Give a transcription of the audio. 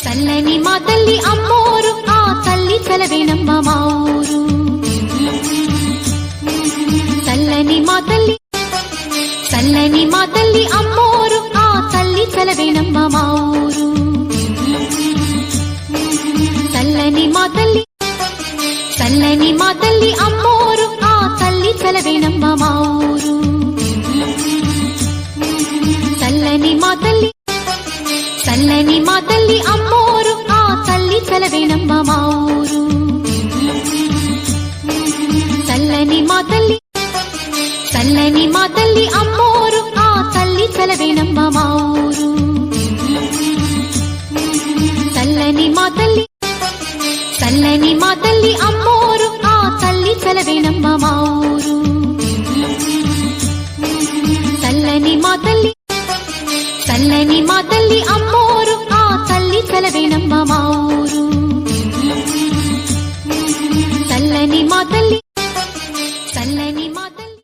చల్లని మా తల్లి అమ్మోరు ఆ తల్లి చలవేనమ్మ మా ఊరు. చల్లని మా తల్లి అమ్మోరు ఆ తల్లి చలవేనమ్మ మా ఊరు. చల్లని మా తల్లి అమ్మోరు ఆ తల్లి చలవేనమ్మ మా ఊరు. చల్లని మా తల్లి అమ్మోరు ఆ తల్లి చలవేనమ్మ మా ఊరు. చల్లని మా తల్లి అమ్మోరు ఆ తల్లి చలవేనమ్మ మా ఊరు. చల్లని మా తల్లి అమ్మోరు ఆ తల్లి చలవేనమ్మ మా ఊరు. చల్లని మా తల్లి అమ్మోరు ఆ తల్లి చలవేనమ్మ మా ఊరు. చల్లని మా తల్లి